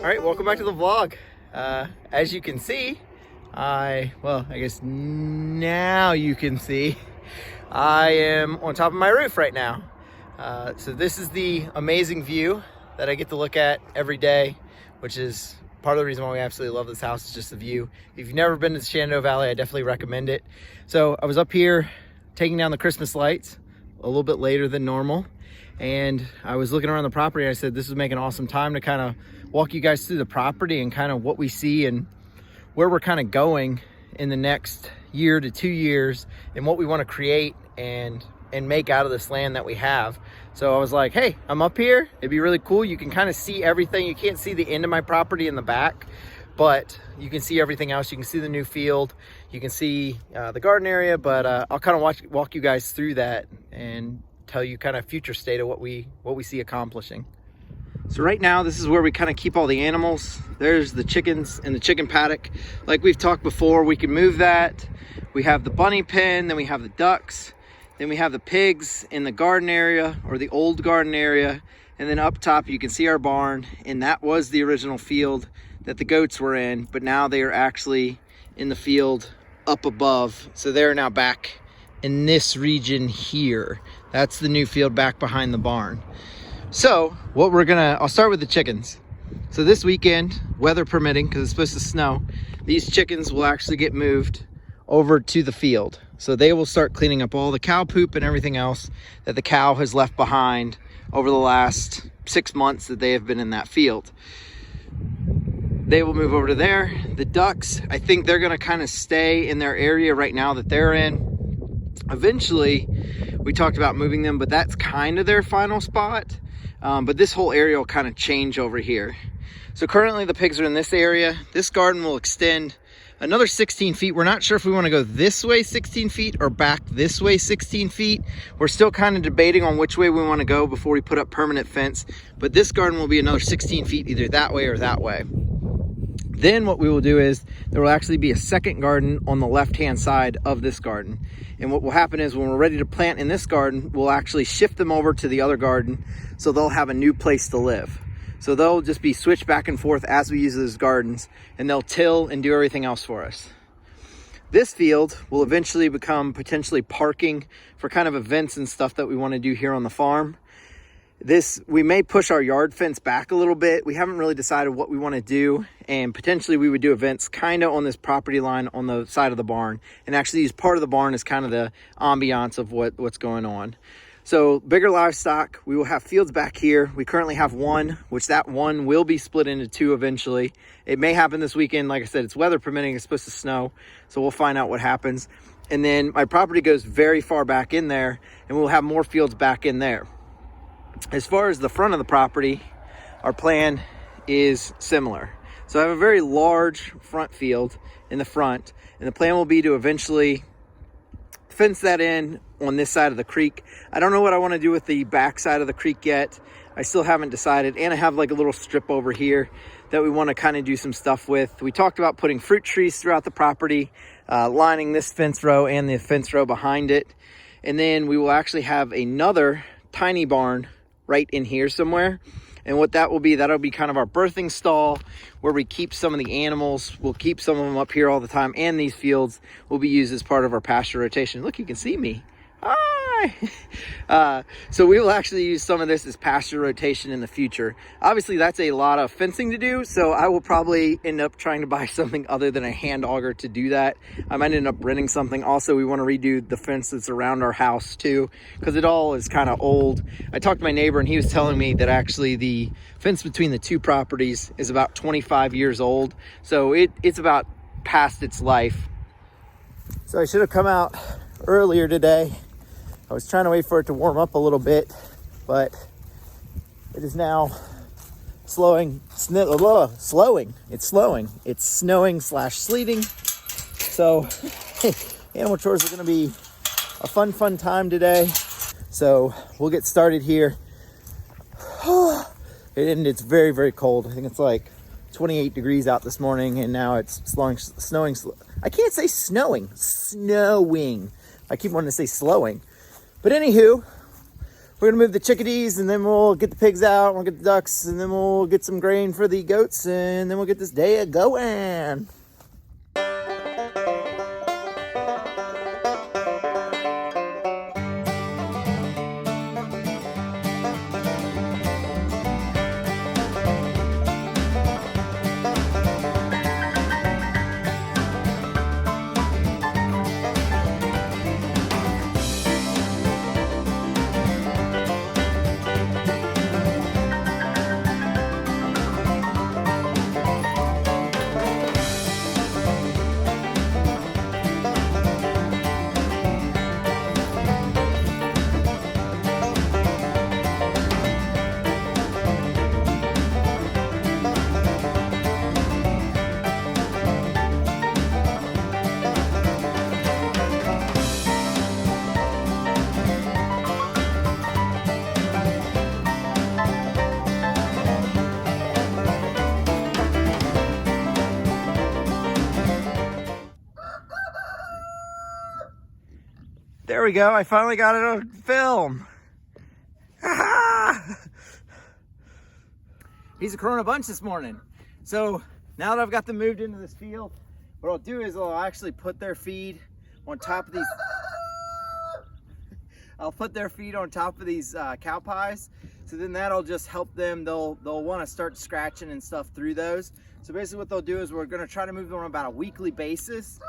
All right, welcome back to the vlog. As you can see, I guess now you can see, I am on top of my roof right now. So this is the amazing view that I get to look at every day, which is part of the reason why we absolutely love this house, is just the view. If you've never been to the Shenandoah Valley, I definitely recommend it. So I was up here taking down the Christmas lights a little bit later than normal, and I was looking around the property and I said this would make an awesome time to kind of walk you guys through the property and kind of what we see and where we're kind of going in the next year to 2 years and what we want to create and make out of this land that we have. So I was like, hey, I'm up here, it'd be really cool. You can kind of see everything. You can't see the end of my property in the back, but you can see everything else. You can see the new field, you can see the garden area, but I'll kind of walk you guys through that and tell you kind of future state of what we see accomplishing. So right now, this is where we kind of keep all the animals. There's the chickens in the chicken paddock. Like we've talked before, we can move that. We have the bunny pen, then we have the ducks, then we have the pigs in the garden area, or the old garden area. And then up top, you can see our barn, and that was the original field that the goats were in, but now they are actually in the field up above. So they're now back in this region here. That's the new field back behind the barn. So what I'll start with the chickens. So this weekend, weather permitting, because it's supposed to snow, these chickens will actually get moved over to the field. So they will start cleaning up all the cow poop and everything else that the cow has left behind over the last 6 months that they have been in that field. They will move over to there. The ducks, I think they're gonna kind of stay in their area right now that they're in. Eventually, we talked about moving them, but that's kind of their final spot. But this whole area will kind of change over here. So currently the pigs are in this area. This garden will extend another 16 feet. We're not sure if we want to go this way 16 feet or back this way 16 feet. We're still kind of debating on which way we want to go before we put up permanent fence. But this garden will be another 16 feet either that way or that way. Then what we will do is there will actually be a second garden on the left-hand side of this garden. And what will happen is when we're ready to plant in this garden, we'll actually shift them over to the other garden so they'll have a new place to live. So they'll just be switched back and forth as we use those gardens, and they'll till and do everything else for us. This field will eventually become potentially parking for kind of events and stuff that we want to do here on the farm. We may push our yard fence back a little bit. We haven't really decided what we want to do, and potentially we would do events kind of on this property line on the side of the barn, and actually use part of the barn as kind of the ambiance of what's going on. So bigger livestock, we will have fields back here. We currently have one, which that one will be split into two eventually. It may happen this weekend. Like I said, it's weather permitting, it's supposed to snow, so we'll find out what happens. And then my property goes very far back in there, and we'll have more fields back in there. As far as the front of the property, our plan is similar. So I have a very large front field in the front, and the plan will be to eventually fence that in on this side of the creek. I don't know what I want to do with the back side of the creek yet. I still haven't decided. And I have like a little strip over here that we want to kind of do some stuff with. We talked about putting fruit trees throughout the property, lining this fence row and the fence row behind it. And then we will actually have another tiny barn right in here somewhere. And what that will be, that'll be kind of our birthing stall where we keep some of the animals. We'll keep some of them up here all the time, and these fields will be used as part of our pasture rotation. Look, you can see me. Hi! So we will actually use some of this as pasture rotation in the future. Obviously, that's a lot of fencing to do, so I will probably end up trying to buy something other than a hand auger to do that. I might end up renting something. Also, we want to redo the fence that's around our house too, because it all is kind of old. I talked to my neighbor, and he was telling me that actually the fence between the two properties is about 25 years old, so it's about past its life. So I should have come out earlier today. I was trying to wait for it to warm up a little bit, but it is now slowing. It's slowing. It's snowing / sleeting. So animal chores are going to be a fun time today. So we'll get started here. And it's very, very cold. I think it's like 28 degrees out this morning, and now it's snowing. I can't say snowing. I keep wanting to say slowing. But anywho, we're gonna move the chickadees, and then we'll get the pigs out, we'll get the ducks, and then we'll get some grain for the goats, and then we'll get this day going. There we go. I finally got it on film. He's a Corona bunch this morning. So now that I've got them moved into this field, what I'll do is I'll actually put their feed on top of these. I'll put their feed on top of these cow pies. So then that'll just help them. They'll want to start scratching and stuff through those. So basically what they'll do is we're going to try to move them on about a weekly basis.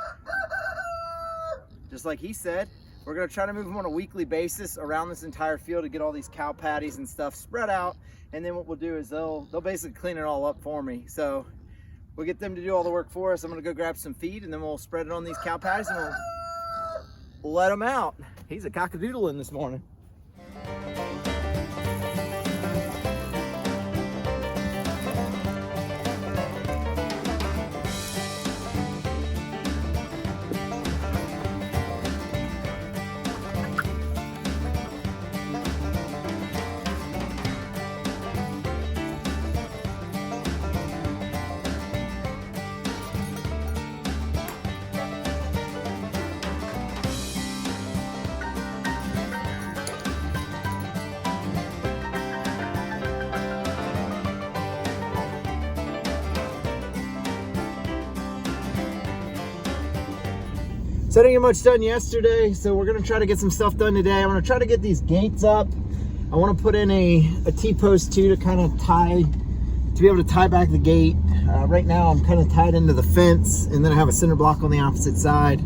Just like he said. We're gonna try to move them on a weekly basis around this entire field to get all these cow patties and stuff spread out. And then what we'll do is they'll basically clean it all up for me. So we'll get them to do all the work for us. I'm gonna go grab some feed, and then we'll spread it on these cow patties, and we'll let them out. He's a cockadoodling this morning. So I didn't get much done yesterday, so we're gonna try to get some stuff done today. I'm gonna try to get these gates up. I wanna put in a T-post too to kind of be able to tie back the gate. Right now I'm kind of tied into the fence, and then I have a cinder block on the opposite side.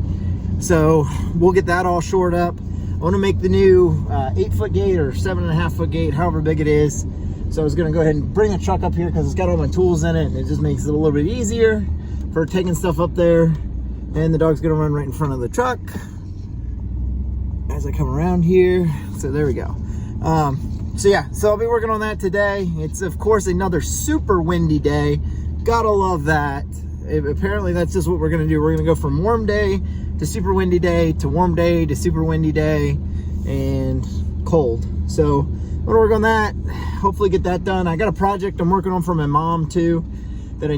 So we'll get that all shored up. I wanna make the new 8-foot gate or 7.5-foot gate, however big it is. So I was gonna go ahead and bring a truck up here because it's got all my tools in it, and it just makes it a little bit easier for taking stuff up there. And the dog's gonna run right in front of the truck as I come around here. So there we go. So yeah, so I'll be working on that today. It's of course another super windy day. Gotta love that. Apparently that's just what we're gonna do. We're gonna go from warm day to super windy day to warm day to super windy day and cold. So I'm gonna work on that. Hopefully get that done. I got a project I'm working on for my mom too that I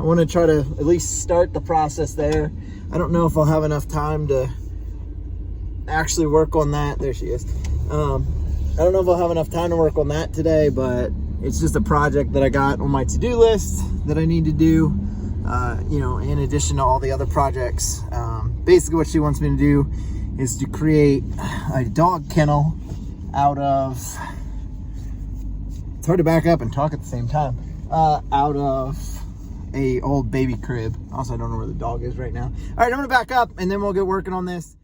want to try to at least start the process there. I don't know if I'll have enough time to actually work on that. There she is. I don't know if I'll have enough time to work on that today, but it's just a project that I got on my to-do list that I need to do, you know, in addition to all the other projects. Basically what she wants me to do is to create a dog kennel out of, it's hard to back up and talk at the same time, out of a old baby crib. Also, I don't know where the dog is right now. All right, I'm gonna back up and then we'll get working on this.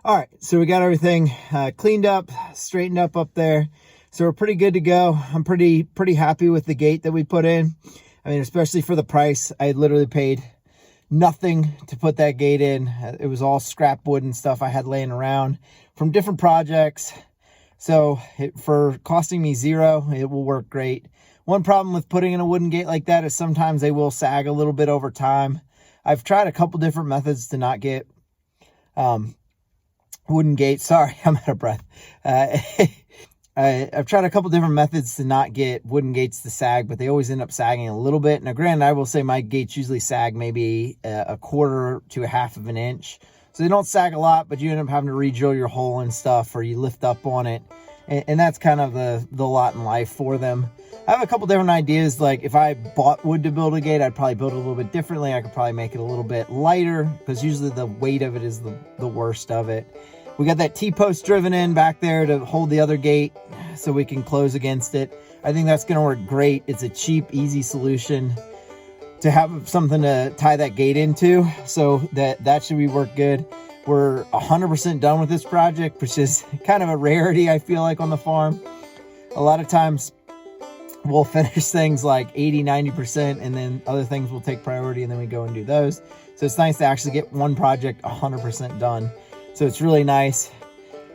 All right, so we got everything cleaned up, straightened up there. So we're pretty good to go. I'm pretty happy with the gate that we put in. I mean, especially for the price. I literally paid nothing to put that gate in. It was all scrap wood and stuff I had laying around from different projects. So for costing me $0, it will work great. One problem with putting in a wooden gate like that is sometimes they will sag a little bit over time. I've tried a couple different methods to not get wooden gates. Sorry, I'm out of breath. I've tried a couple different methods to not get wooden gates to sag, but they always end up sagging a little bit. Now, granted, I will say my gates usually sag maybe a 1/4 to 1/2 of an inch. So they don't sag a lot, but you end up having to re-drill your hole and stuff, or you lift up on it. And that's kind of the lot in life for them. I have a couple different ideas. Like if I bought wood to build a gate, I'd probably build it a little bit differently. I could probably make it a little bit lighter because usually the weight of it is the worst of it. We got that T-post driven in back there to hold the other gate so we can close against it. I think that's going to work great. It's a cheap, easy solution to have something to tie that gate into. So that should work good. We're 100% done with this project, which is kind of a rarity, I feel like, on the farm. A lot of times we'll finish things like 80, 90%, and then other things will take priority, and then we go and do those. So it's nice to actually get one project 100% done. So it's really nice.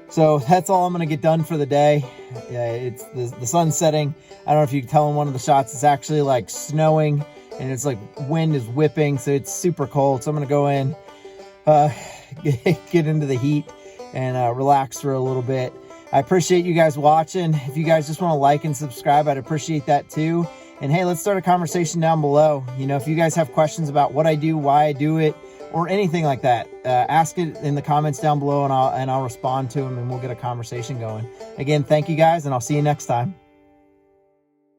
So that's all I'm going to get done for the day. It's the sun's setting. I don't know if you can tell in one of the shots, it's actually like snowing, and it's like wind is whipping, so it's super cold. So I'm going to go in, get into the heat and relax for a little bit. I appreciate you guys watching. If you guys just want to like and subscribe, I'd appreciate that too. And hey, let's start a conversation down below. You know, if you guys have questions about what I do, why I do it, or anything like that, ask it in the comments down below, and I'll respond to them, and we'll get a conversation going. Again, thank you guys, and I'll see you next time.